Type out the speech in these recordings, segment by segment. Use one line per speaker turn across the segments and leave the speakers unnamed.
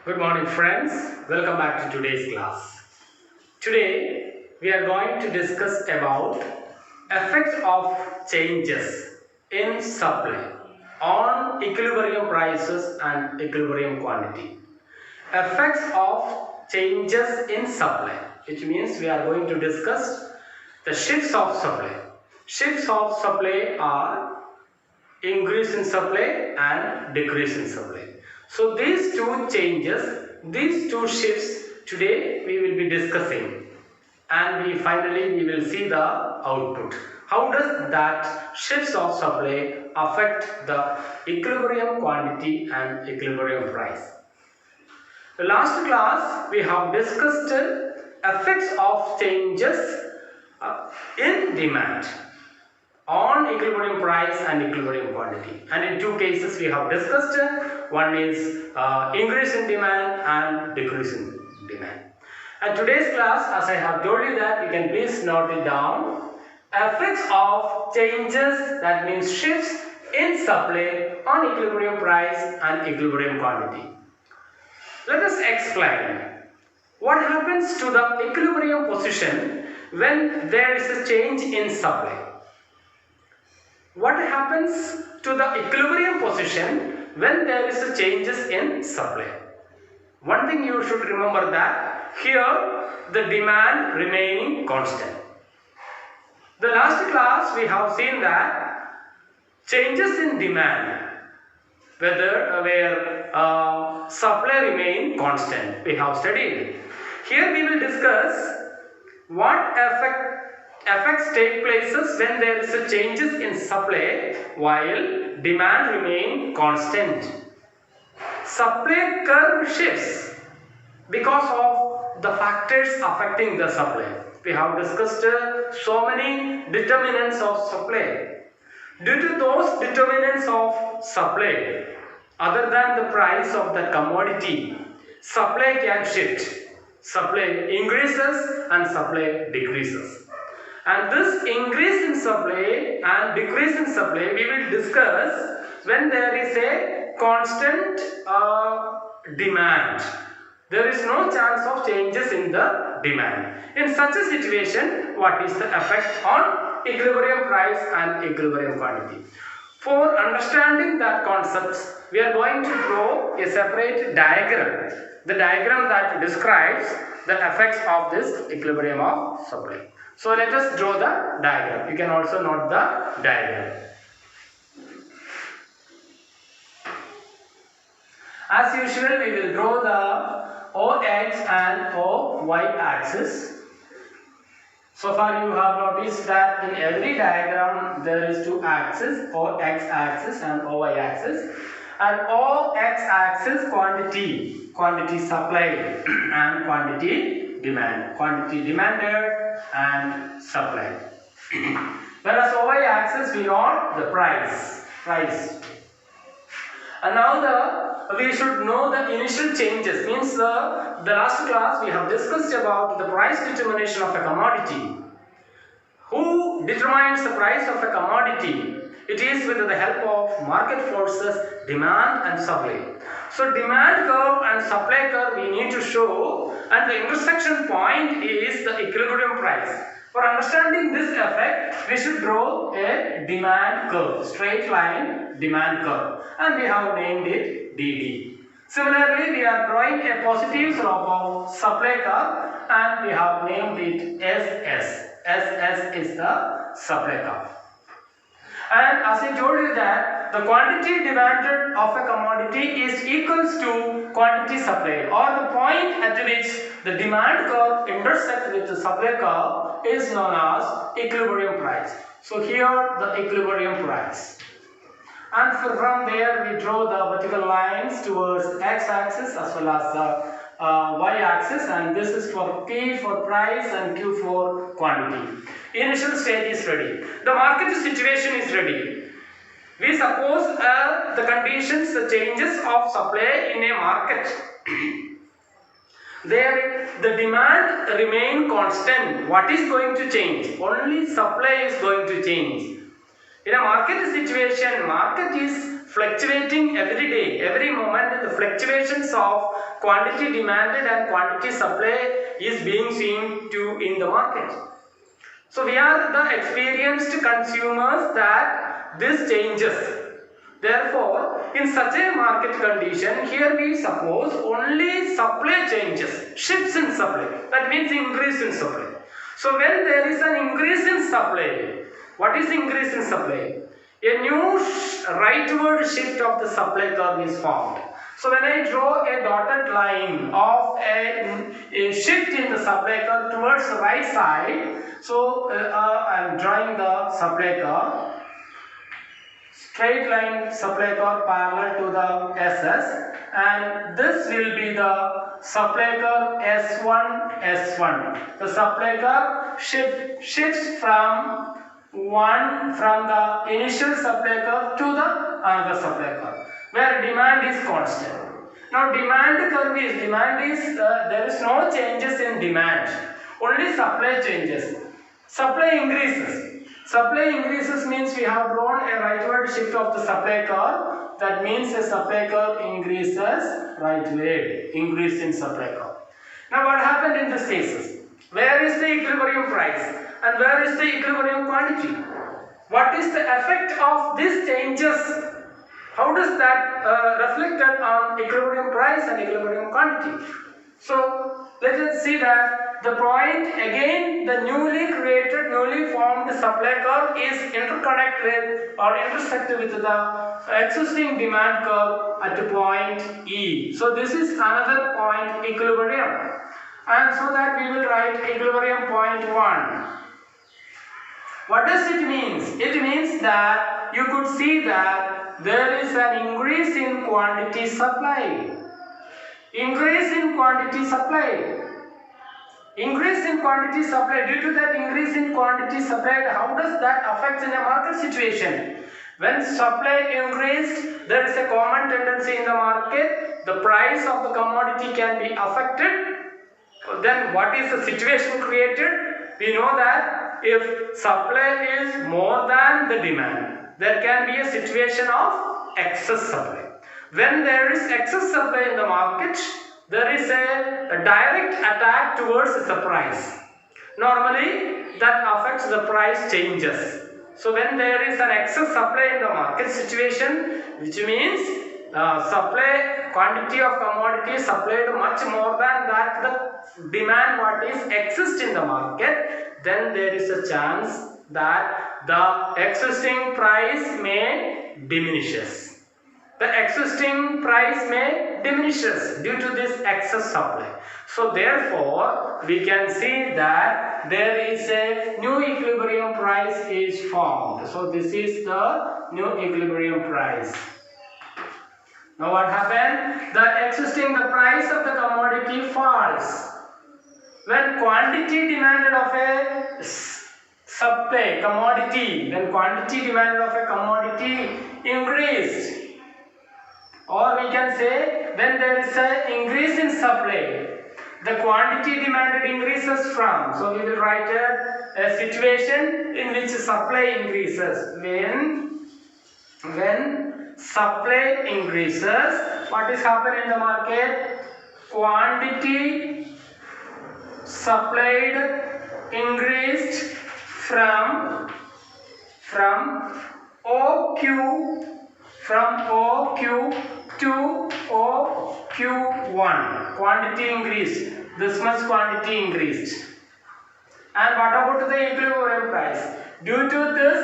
Good morning friends, welcome back to today's class. Today we are going to discuss about effects of changes in supply on equilibrium prices and equilibrium quantity. Effects of changes in supply, which means we are going to discuss the shifts of supply. Shifts of supply are increase in supply and decrease in supply. So these two changes, these two shifts today we will be discussing, and we will see the output. How does that shifts of supply affect the equilibrium quantity and equilibrium price? The last class we have discussed effects of changes in demand on equilibrium price and equilibrium quantity, and in two cases we have discussed. One is increase in demand and decrease in demand. And today's class, as I have told you, that you can please note it down, effects of changes, that means shifts in supply on equilibrium price and equilibrium quantity. Let us explain what happens to the equilibrium position when there is a change in supply. What happens to the equilibrium position when there is a changes in supply? One thing you should remember, that here the demand remaining constant. The last class we have seen that changes in demand, where supply remain constant, we have studied. Here we will discuss what effects take places when there is a changes in supply while demand remain constant. Supply curve shifts because of the factors affecting the supply. We have discussed so many determinants of supply. Due to those determinants of supply, other than the price of the commodity, supply can shift. Supply increases and supply decreases. And this increase in supply and decrease in supply we will discuss when there is a constant demand. There is no chance of changes in the demand. In such a situation, what is the effect on equilibrium price and equilibrium quantity? For understanding that concepts, we are going to draw a separate diagram. The diagram that describes the effects of this equilibrium of supply. So let us draw the diagram. You can also note the diagram. As usual, we will draw the OX and OY axis. So far you have noticed that in every diagram there is two axes, OX axis and OY axis. And OX axis quantity supply and quantity demand, quantity demanded and supply. Whereas OY axis we know the price. And now we should know the initial changes. Means the last class we have discussed about the price determination of a commodity. Who determines the price of a commodity? It is with the help of market forces, demand and supply. So demand curve and supply curve we need to show, and the intersection point is the equilibrium price. For understanding this effect, we should draw a demand curve, straight line demand curve, and we have named it DD. Similarly, we are drawing a positive slope of supply curve, and we have named it SS. SS is the supply curve. And as I told you that the quantity demanded of a commodity is equals to quantity supplied, or the point at which the demand curve intersects with the supply curve is known as equilibrium price. So here the equilibrium price. And from there we draw the vertical lines towards x-axis as well as the y-axis, and this is for P for price and Q for quantity. Initial stage is ready. The market situation is ready. We suppose the conditions, the changes of supply in a market. There the demand remain constant. What is going to change? Only supply is going to change. In a market situation, market is fluctuating every day, every moment. The fluctuations of quantity demanded and quantity supply is being seen to in the market. So we are the experienced consumers that this changes. Therefore, in such a market condition, here we suppose only supply changes, shifts in supply. That means increase in supply. So when there is an increase in supply, what is increase in supply? A new rightward shift of the supply curve is formed. So when I draw a dotted line of a shift in the supply curve towards the right side, so I am drawing the supply curve. Straight line supply curve parallel to the SS, and this will be the supply curve S1. The supply curve shifts from the initial supply curve to the another supply curve, where demand is constant. Now there is no changes in demand, only supply changes. Supply increases. Supply increases means we have drawn a rightward shift of the supply curve. That means the supply curve increases rightward, increase in supply curve. Now what happened in this case? Where is the equilibrium price and where is the equilibrium quantity? What is the effect of these changes? How does that reflected on equilibrium price and equilibrium quantity? So let us see that the point again, the newly formed supply curve is interconnected or intersected with the existing demand curve at point E. So this is another point equilibrium, and so that we will write equilibrium point 1. What does it mean? It means that you could see that there is an increase in quantity supply. Increase in quantity supply. Increase in quantity supply. Due to that increase in quantity supply, how does that affect in a market situation? When supply increased, there is a common tendency in the market. The price of the commodity can be affected. Then what is the situation created? We know that if supply is more than the demand, there can be a situation of excess supply. When there is excess supply in the market, there is a direct attack towards the price. Normally, that affects the price changes. So when there is an excess supply in the market situation, which means supply quantity of commodity supplied much more than that the demand what is exist in the market, then there is a chance that the existing price may diminishes. The existing price may diminishes due to this excess supply. So therefore, we can see that there is a new equilibrium price is formed. So this is the new equilibrium price. Now what happened? The price of the commodity falls. When quantity demanded of a supply commodity, when quantity demanded of a commodity increased, or we can say when there is an increase in supply, the quantity demanded increases from. So we will write a situation in which supply increases. When supply increases, what is happening in the market? Quantity supplied increased from OQ to OQ1. Quantity increased. This much quantity increased. And what about the equilibrium price? Due to this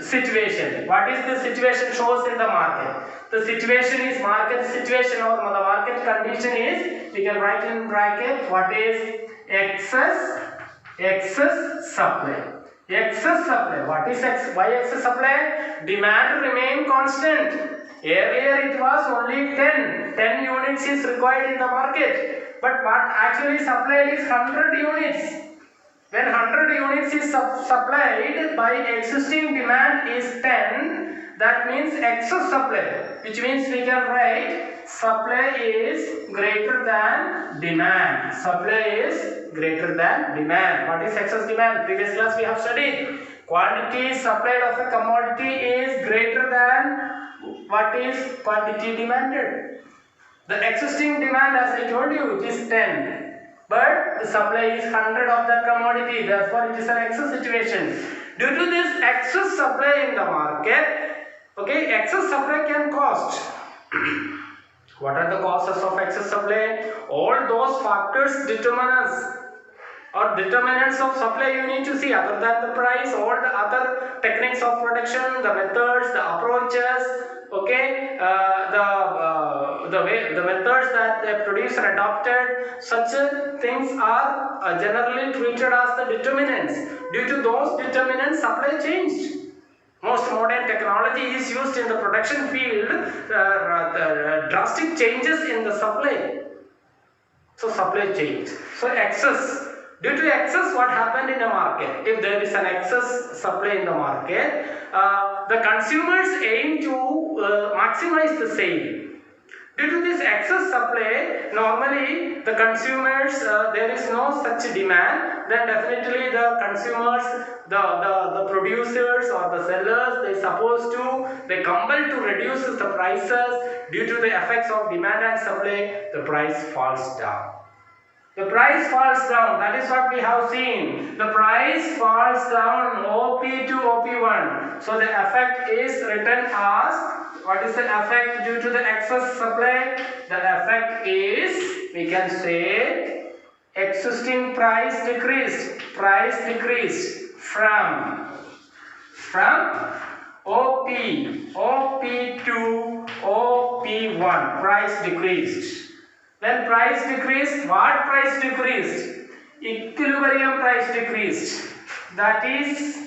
situation, what is the situation shows in the market? The situation is market situation, or the market condition is, we can write in bracket what is excess supply. Excess supply. What is why excess supply? Demand remain constant. Earlier it was only 10 units is required in the market, but what actually supplied is 100 units. When 100 units is supplied by existing demand is 10, that means excess supply, which means we can write supply is greater than demand. Supply is greater than demand. What is excess demand? Previous class we have studied. Quantity supplied of a commodity is greater than what is quantity demanded? The existing demand, as I told you, it is 10, but the supply is 100 of that commodity, therefore it is an excess situation. Due to this excess supply in the market, okay, excess supply can cost. What are the causes of excess supply? All those factors determinants or determinants of supply you need to see, other than the price, all the other techniques of production, the methods, the approaches, okay, the methods that the producer adopted, such things are generally treated as the determinants. Due to those determinants, supply changed. Most modern technology is used in the production field, drastic changes in the supply. So supply change. So excess. Due to excess, what happened in the market? If there is an excess supply in the market, the consumers aim to maximize the sale. Due to this excess supply, normally the consumers, there is no such demand, then definitely the consumers, the producers or the sellers, they compelled to reduce the prices. Due to the effects of demand and supply, the price falls down. The price falls down, that is what we have seen. The price falls down OP to OP1. So the effect is written as, what is the effect due to the excess supply? The effect is, we can say, existing price decreased from OP to OP1, price decreased. When price decreased, what price decreased? Equilibrium price decreased. That is,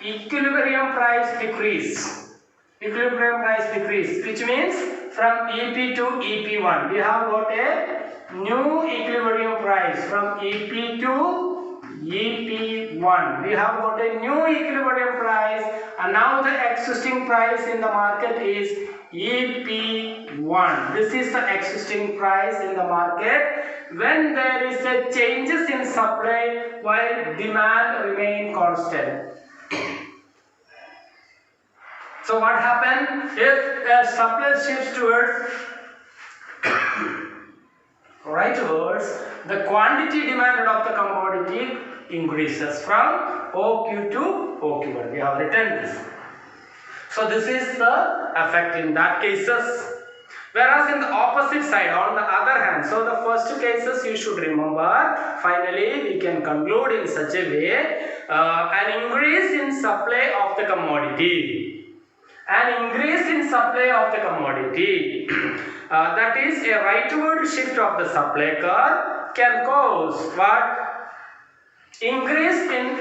equilibrium price decreased. Equilibrium price decreased, which means from EP to EP1. We have got a new equilibrium price from EP to EP1. We have got a new equilibrium price, and now the existing price in the market is EP1. This is the existing price in the market when there is a changes in supply while demand remain constant. So what happens if a supply shifts towards the quantity demanded of the commodity increases from OQ to OQ1. We have written this. So this is the effect in that cases. Whereas in the opposite side, on the other hand, so the first cases you should remember. Finally, we can conclude in such a way, an increase in supply of the commodity. An increase in supply of the commodity, that is a rightward shift of the supply curve, can cause what? Increase in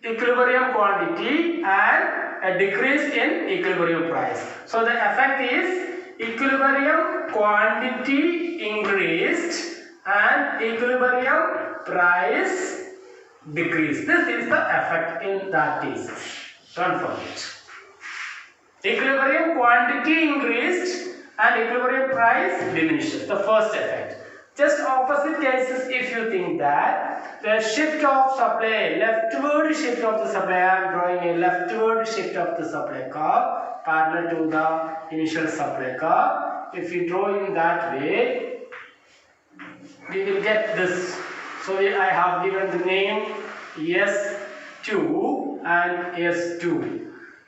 equilibrium quantity and a decrease in equilibrium price. So the effect is equilibrium quantity increased and equilibrium price decreased. This is the effect in that case. Don't forget. Equilibrium quantity increased and equilibrium price diminishes. The first effect. Just opposite cases, if you think that the shift of supply, leftward shift of the supply, I am drawing a leftward shift of the supply curve parallel to the initial supply curve. If you draw in that way, we will get this. So I have given the name S2 and S2.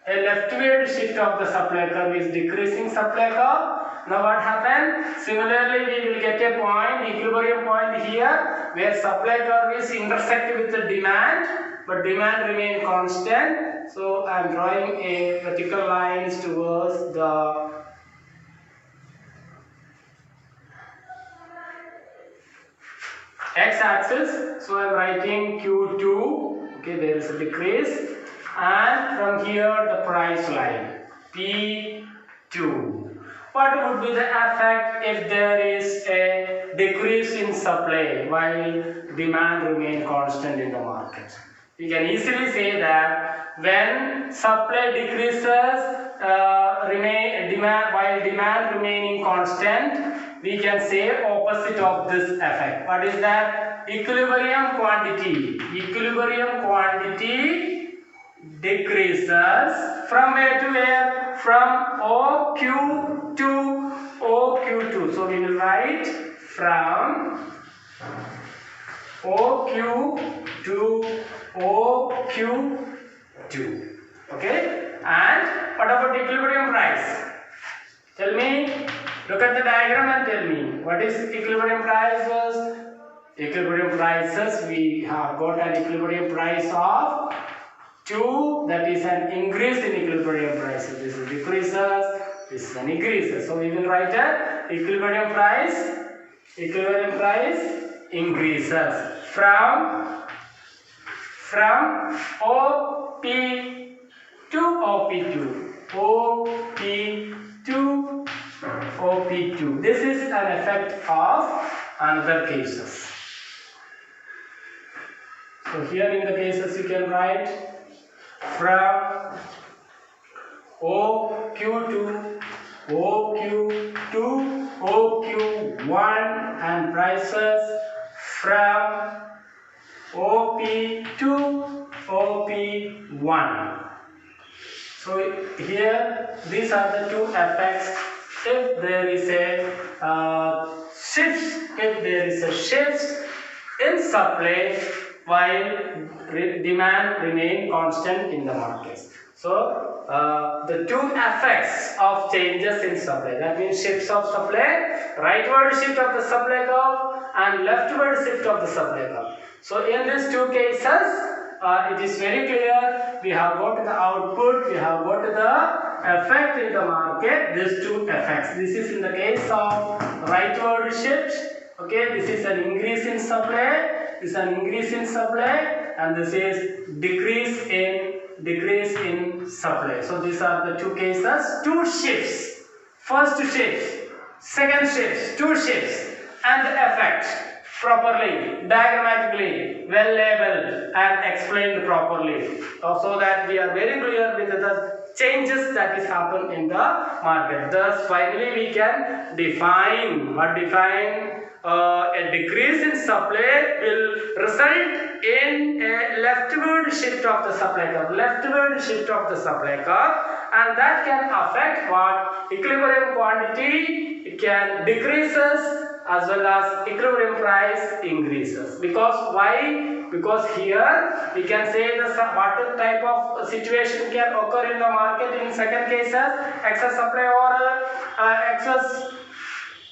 A leftward shift of the supply curve is decreasing supply curve. Now what happened? Similarly, we will get a point, equilibrium point here, where supply curve is intersect with the demand, but demand remain constant. So I am drawing a vertical lines towards the x-axis. So I am writing Q2. Okay, there is a decrease. And from here the price line P2. What would be the effect if there is a decrease in supply while demand remain constant in the market? We can easily say that when supply decreases while demand remaining constant, we can say opposite of this effect. What is that? Equilibrium quantity. Equilibrium quantity decreases from where to where? from OQ to OQ2. So we will write from OQ to OQ2. Okay? And what about equilibrium price? Tell me, look at the diagram and tell me what is equilibrium prices? Equilibrium prices, we have got an equilibrium price of 2, that is an increase in equilibrium prices. This is decreases, this is an increases. So we will write a equilibrium price increases from OP to OP2. OP2. This is an effect of another cases. So here in the cases you can write from OQ to OQ1 and prices from OP to OP1. So here these are the two effects. If there is a shift in supply while demand remain constant in the markets. So the two effects of changes in supply, that means shifts of supply, rightward shift of the supply curve and leftward shift of the supply curve. So in these two cases it is very clear, we have got the output, we have got the effect in the market, these two effects. This is in the case of rightward shift. Okay, this is an increase in supply, this is an increase in supply, and this is decrease in supply. So these are the two cases, two shifts. First shift, second shift, two shifts, and the effect properly, diagrammatically, well labeled and explained properly, so that we are very clear with the changes that is happen in the market. Thus finally we can define a decrease in supply will result in a leftward shift of the supply curve, and that can affect what? Equilibrium quantity, it can decreases as well as equilibrium price increases. Because why? Because here we can say the what type of situation can occur in the market in second cases, excess supply or excess,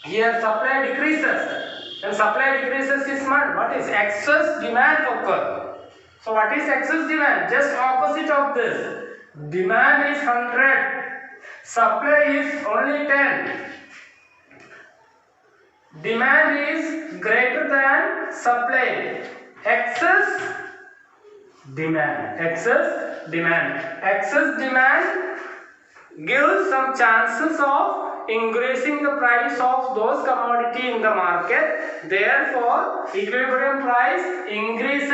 here supply decreases. When supply decreases is what is excess demand occur. So what is excess demand? Just opposite of this. Demand is 100, supply is only 10. Demand is greater than supply. Excess demand gives some chances of increasing the price of those commodity in the market. Therefore equilibrium price increases.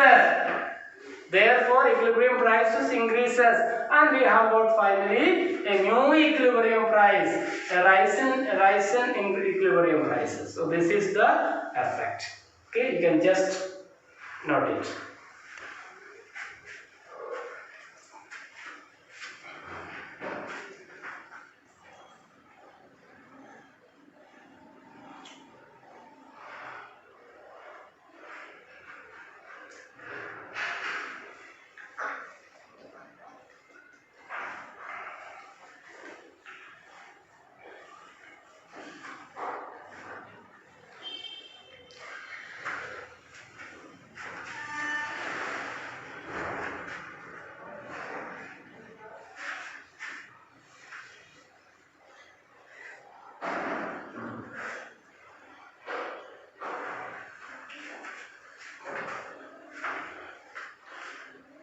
And we have got finally a new equilibrium price, a rise in equilibrium prices. So this is the effect. Okay, you can just note it.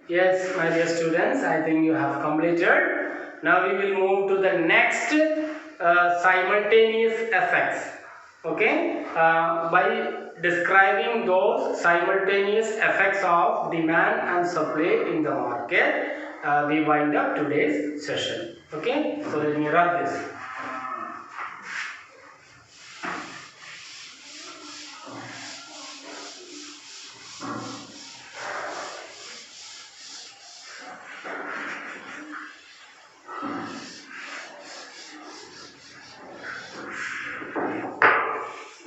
Yes, my dear students, I think you have completed. Now we will move to the next simultaneous effects. Okay, by describing those simultaneous effects of demand and supply in the market, we wind up today's session. Okay, so let me run this.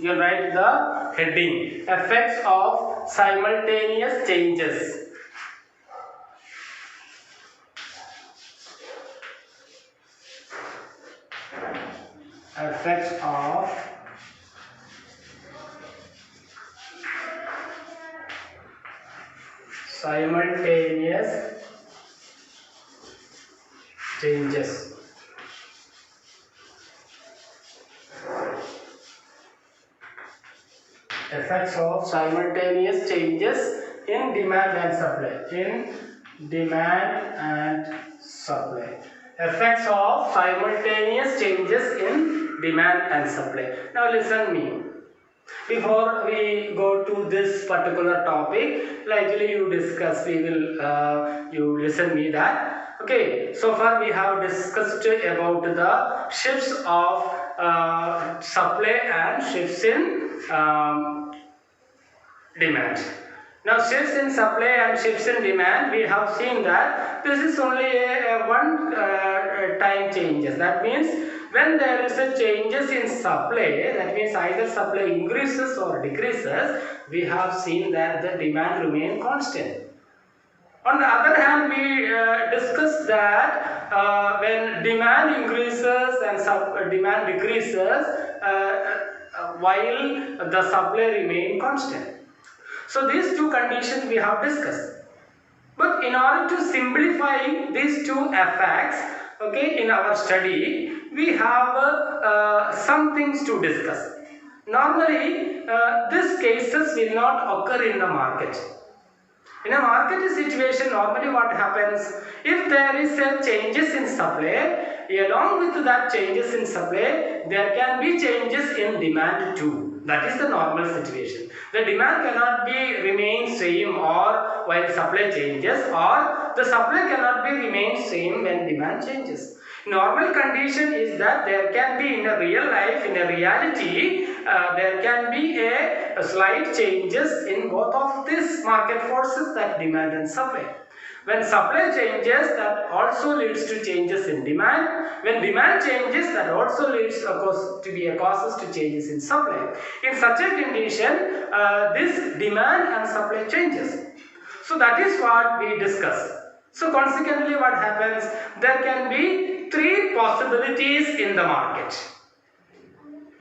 You can write the heading, effects of simultaneous changes. Effects of simultaneous changes. Effects of simultaneous changes in demand and supply. In demand and supply. Effects of simultaneous changes in demand and supply. Now listen me. Before we go to this particular topic, likely you discuss, we will you listen me that. Okay, so far we have discussed about the shifts of supply and shifts in demand. Now shifts in supply and shifts in demand, we have seen that this is only a one time changes. That means when there is a changes in supply, that means either supply increases or decreases, we have seen that the demand remain constant. On the other hand, we discussed that when demand increases and demand decreases, while the supply remain constant. So these two conditions we have discussed. But in order to simplify these two effects, okay, in our study, we have some things to discuss. Normally, these cases will not occur in the market. In a market situation, normally what happens, if there is a changes in supply, along with that changes in supply, there can be changes in demand too. That is the normal situation. The demand cannot be remain same or while supply changes, or the supply cannot be remain same when demand changes. Normal condition is that there can be in a real life, in a reality, there can be a slight changes in both of these market forces, that demand and supply. When supply changes, that also leads to changes in demand. When demand changes, that also leads of course to be a causes to changes in supply. In such a condition, this demand and supply changes. So that is what we discuss. So consequently what happens, there can be three possibilities in the market.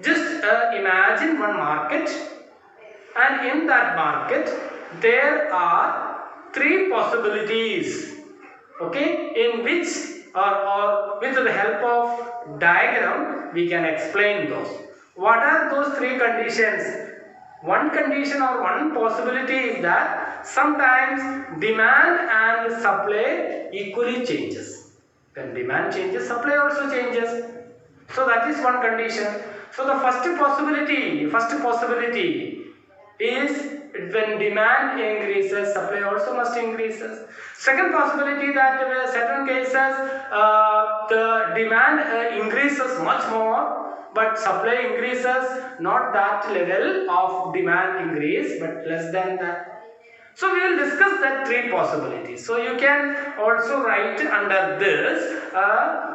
Just imagine one market, and in that market there are three possibilities, okay, in which or with the help of diagram we can explain those. What are those three conditions? One condition or one possibility is that sometimes demand and supply equally changes. When demand changes, supply also changes. So that is one condition. So the first possibility is when demand increases, supply also must increases. Second possibility, that in certain cases the demand increases much more, but supply increases not that level of demand increase, but less than that. So we will discuss that three possibilities. So you can also write under this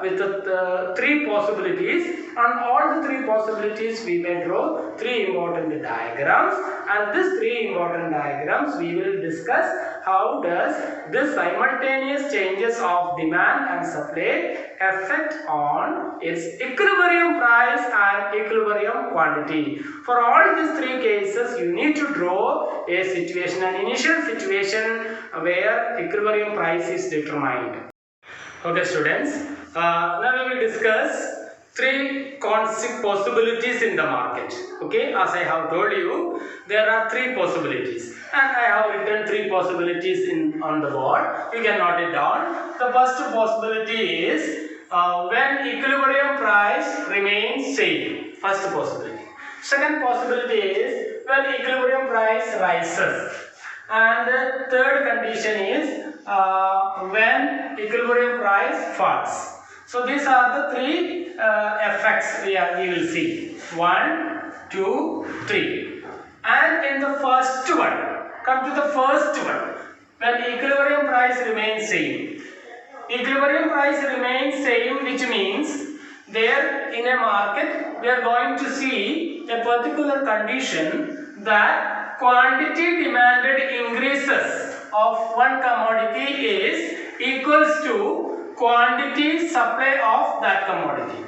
with the three possibilities. On all the three possibilities we may draw three important diagrams, and these three important diagrams we will discuss how does this simultaneous changes of demand and supply affect on its equilibrium price and equilibrium quantity. For all these three cases you need to draw a situation, an initial situation where equilibrium price is determined. Okay students, now we will discuss three concept possibilities in the market. Okay, as I have told you, there are three possibilities, and I have written three possibilities on the board. You can note it down. The first possibility is when equilibrium price remains same. First possibility. Second possibility is when equilibrium price rises, and the third condition is when equilibrium price falls. So these are the three effects we will see. 1, 2, 3. And in the first one, come to the first one, when equilibrium price remains same. Equilibrium price remains same, which means there in a market we are going to see a particular condition that quantity demanded increases of one commodity is equals to quantity supply of that commodity.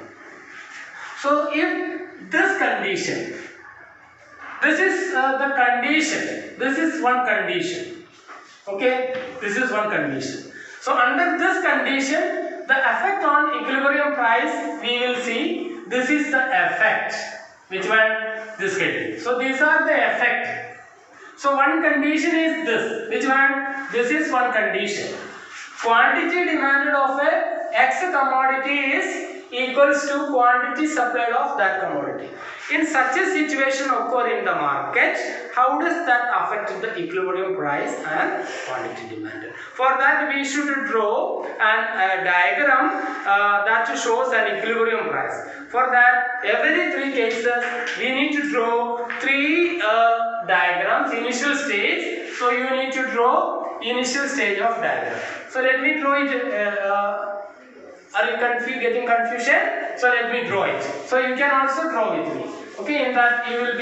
So if this condition, this is the condition, this is one condition, okay, this is one condition. So under this condition, the effect on equilibrium price we will see, this is the effect, which one? This heading. So these are the effect. So one condition is this, which one? This is one condition. Quantity demanded of a X commodity is equals to quantity supplied of that commodity. In such a situation occur in the market, how does that affect the equilibrium price and quantity demanded? For that we should draw a diagram that shows an equilibrium price. For that, every three cases we need to draw three diagrams, initial stage. So you need to draw initial stage of diagram. So let me draw it. Are you getting confusion? So let me draw it. So you can also draw with me. Okay, in that you will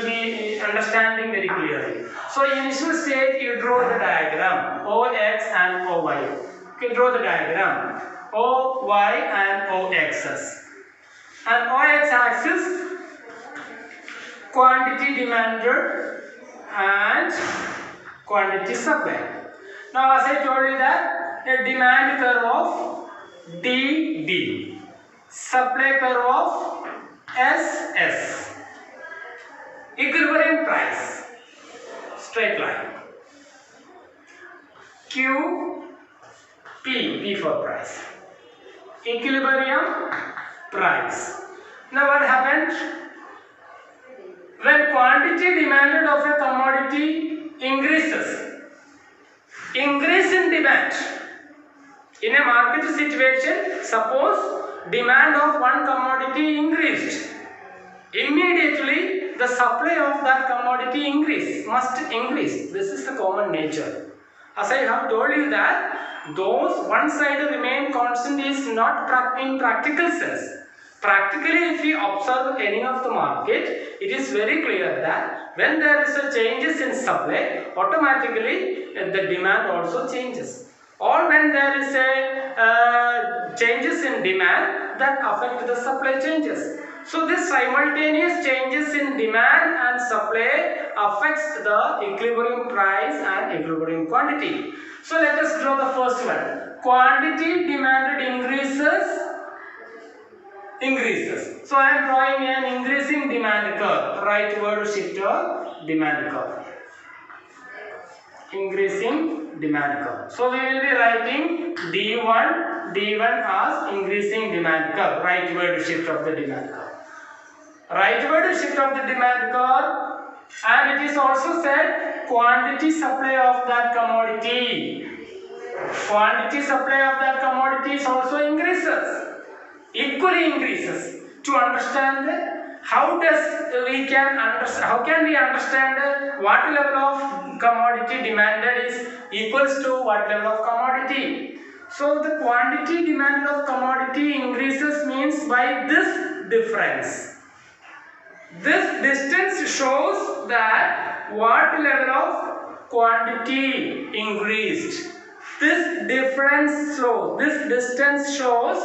be understanding very clearly. So initial stage you draw the diagram OX and OY. Okay, draw the diagram OY and OXs. And OX axis quantity demanded and quantity supplied. Now as I told you that a demand curve of DD, supply curve of SS, equilibrium price, straight line, Q, P for price, equilibrium price. Now what happened? When quantity demanded of a commodity increases, increase in demand. In a market situation, suppose demand of one commodity increased. Immediately the supply of that commodity must increase. This is the common nature. As I have told you that those one side remain constant is not in practical sense. Practically, if we observe any of the market, it is very clear that when there is a changes in supply, automatically the demand also changes. Or when there is a changes in demand that affect the supply changes. So this simultaneous changes in demand and supply affects the equilibrium price and equilibrium quantity. So let us draw the first one. Quantity demanded increases. So I am drawing an increasing demand curve. Rightward shifter demand curve. Increasing demand curve. So we will be writing D1 as increasing demand curve. Rightward shift of the demand curve. Rightward shift of the demand curve, and it is also said quantity supply of that commodity. Quantity supply of that commodity is also increases. Equally increases. To understand how can we understand what level of commodity demanded is equals to what level of commodity. So the quantity demanded of commodity increases means by this difference. This distance shows that what level of quantity increased. This distance shows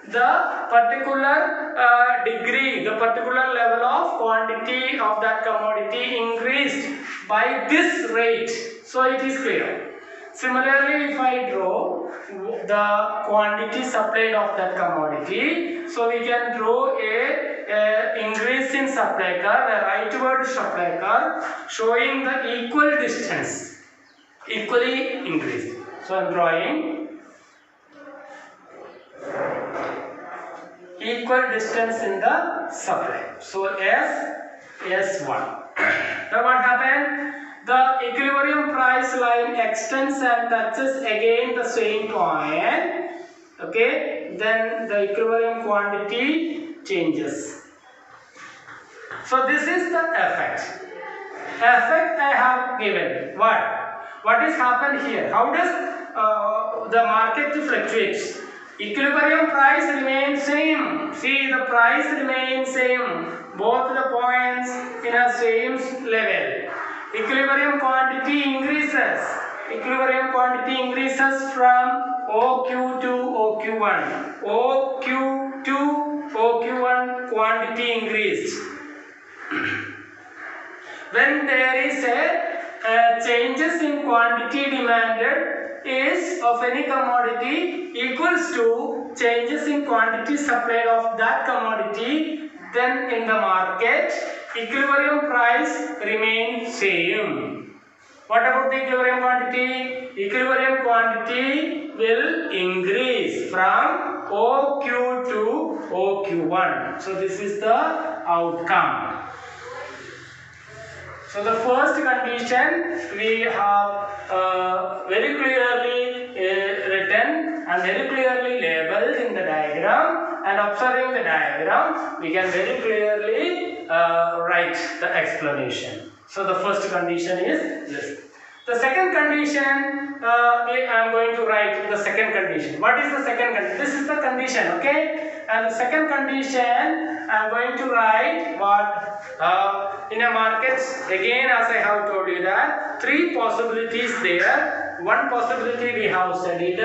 the particular degree, the particular level of quantity of that commodity increased by this rate. So it is clear. Similarly, if I draw the quantity supplied of that commodity, so we can draw a increase in supply curve, a rightward supply curve showing the equal distance, equally increased. So I am drawing equal distance in the supply. So S1. Now what happened? The equilibrium price line extends and touches again the same point. Okay, then the equilibrium quantity changes. So this is the effect. Effect I have given. What has happened here? How does the market fluctuates? Equilibrium price remains same. See, the price remains same. Both the points in a same level. Equilibrium quantity increases. Equilibrium quantity increases from OQ to OQ1. OQ to OQ1 quantity increased. When there is a changes in quantity demanded is of any commodity equals to changes in quantity supplied of that commodity, then in the market equilibrium price remains same. What about the equilibrium quantity? Equilibrium quantity will increase from OQ to OQ1. So this is the outcome. So the first condition we have very clearly written and very clearly labeled in the diagram, and observing the diagram we can very clearly write the explanation. So the first condition is this. The second condition, I am going to write the second condition. What is the second condition? This is the condition, okay? And the second condition, I am going to write what in a market. Again, as I have told you that three possibilities there. One possibility we have studied.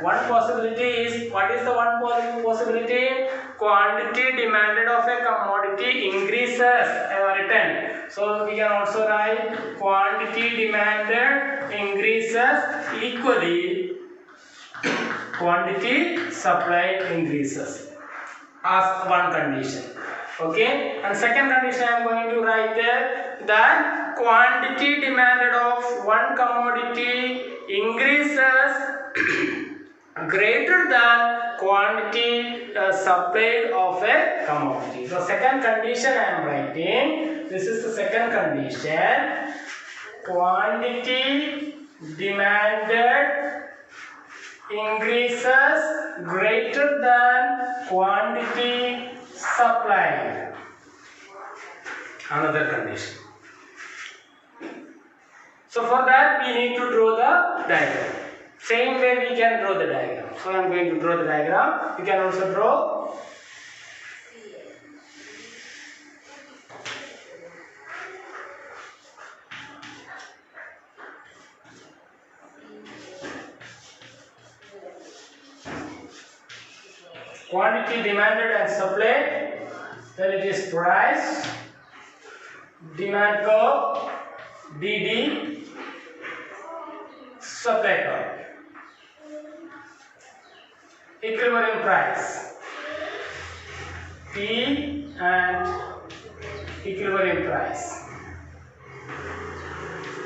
One possibility is, what is the one possibility? Quantity demanded of a commodity increases. I have written. So we can also write quantity demanded increases equally quantity supplied increases as one condition. Okay, and second condition I am going to write there that quantity demanded of one commodity increases greater than quantity supplied of a commodity. So second condition I am writing, this is the second condition, quantity demanded increases greater than quantity supplied. Another condition. So for that we need to draw the diagram. Same way we can draw the diagram. So I am going to draw the diagram. You can also draw. Quantity demanded and supplied, then it is price, demand curve, DD, supply curve. Equilibrium price, P and equilibrium price,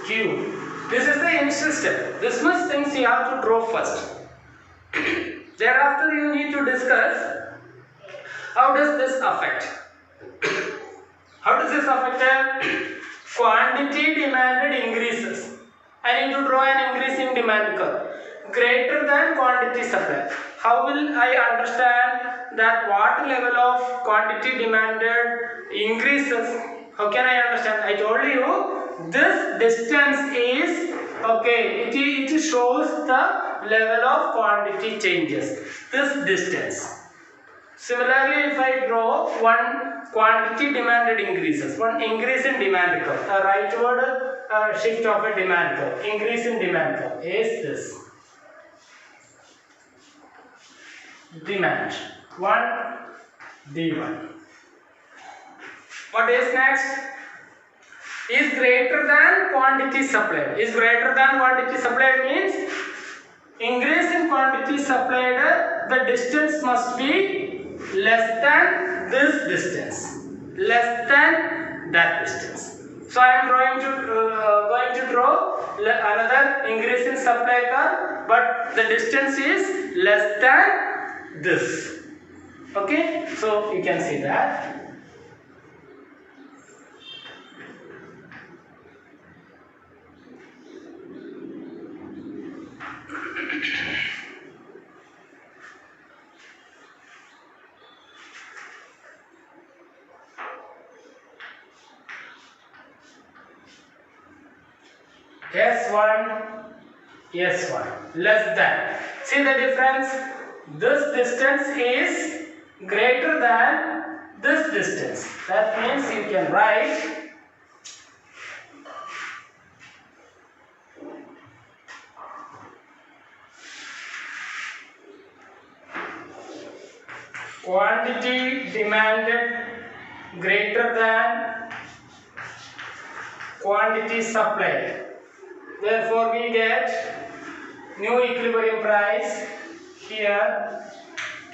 Q. This is the initial step. This much things you have to draw first. Thereafter you need to discuss how does this affect. How does this affect? Quantity demanded increases. I need to draw an increase in demand curve greater than quantity supply. How will I understand that what level of quantity demanded increases? How can I understand? I told you this distance is okay. It shows the level of quantity changes. This distance. Similarly, if I draw one quantity demanded increases, one increase in demand curve, a rightward shift of a demand curve, increase in demand curve is this. Demand 1 D1. What is next? Is greater than quantity supplied. Is greater than quantity supplied means increase in quantity supplied, the distance must be less than this distance, less than that distance. So I am going to draw another increase in supply curve, but the distance is less than this. Okay, so you can see that. S1, S1, less than. See the difference? this distance is greater than this distance. That means you can write quantity demanded greater than quantity supplied. Therefore, we get new equilibrium price here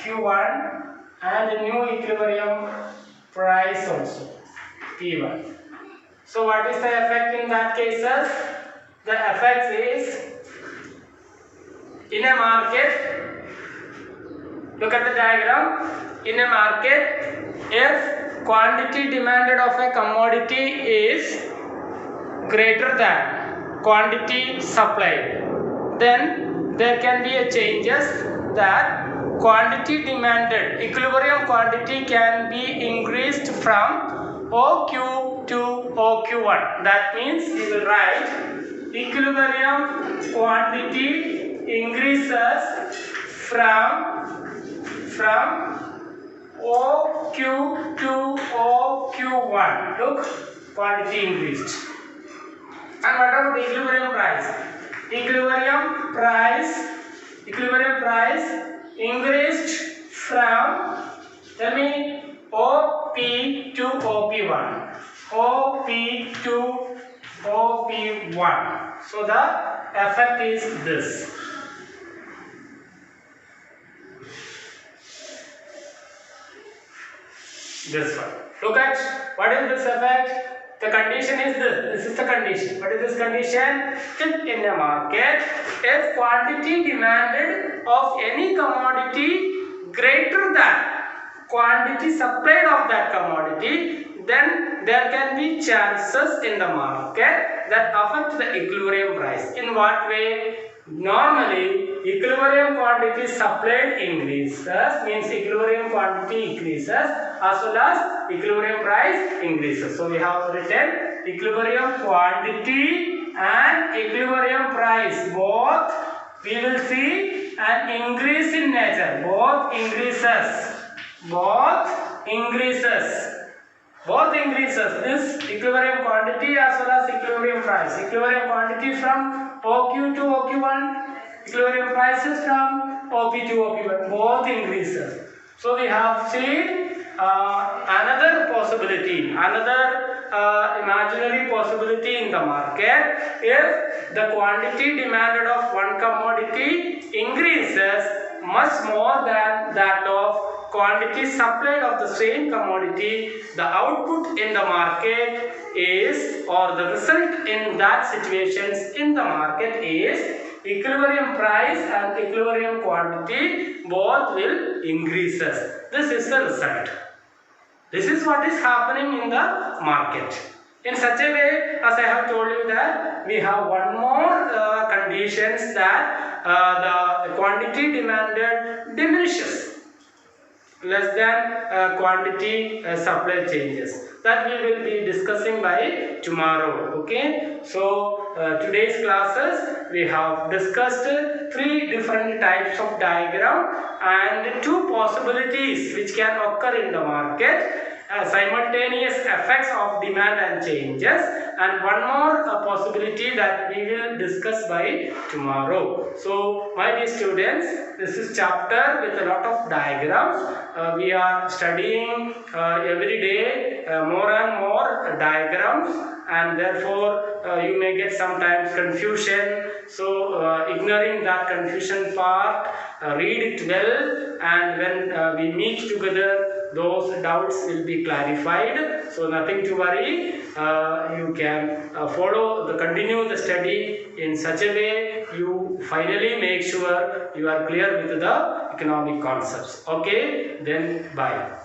Q1 and new equilibrium price also P1. So, what is the effect in that cases? The effect is in a market. Look at the diagram. In a market, if quantity demanded of a commodity is greater than quantity supplied, then there can be a changes that quantity demanded, equilibrium quantity can be increased from OQ to OQ1. That means we will write equilibrium quantity increases from OQ to OQ1. Look, quantity increased. And what about the equilibrium price? Equilibrium price increased from, tell me, OP to OP1. OP to OP1. So the effect is this. This one. Look at what is this effect? The condition is this. This is the condition. What is this condition? If in a market, if quantity demanded of any commodity greater than quantity supplied of that commodity, then there can be chances in the market that affect the equilibrium price. In what way? Normally, equilibrium quantity supplied increases, means equilibrium quantity increases as well as equilibrium price increases. So we have written equilibrium quantity and equilibrium price, both we will see an increase in nature. Both increases. This equilibrium quantity as well as equilibrium price. Equilibrium quantity from OQ to OQ1, equilibrium prices from OP to OP1, both increases. So we have seen another possibility, another imaginary possibility in the market. If the quantity demanded of one commodity increases much more than that of quantity supplied of the same commodity, the output in the market is, or the result in that situations in the market is, equilibrium price and equilibrium quantity both will increases. This is the result. This is what is happening in the market. In such a way, as I have told you that we have one more conditions that the quantity demanded diminishes less than quantity supply changes. That we will be discussing by tomorrow. Okay. So today's classes we have discussed 3 different types of diagram and 2 possibilities which can occur in the market. Simultaneous effects of demand and changes, and one more possibility that we will discuss by tomorrow. So my dear students, this is chapter with a lot of diagrams. We are studying every day more and more diagrams, and therefore you may get sometimes confusion. So ignoring that confusion part, read it well, and when we meet together, those doubts will be clarified. So nothing to worry. You can continue the study in such a way you finally make sure you are clear with the economic concepts. Okay, then bye.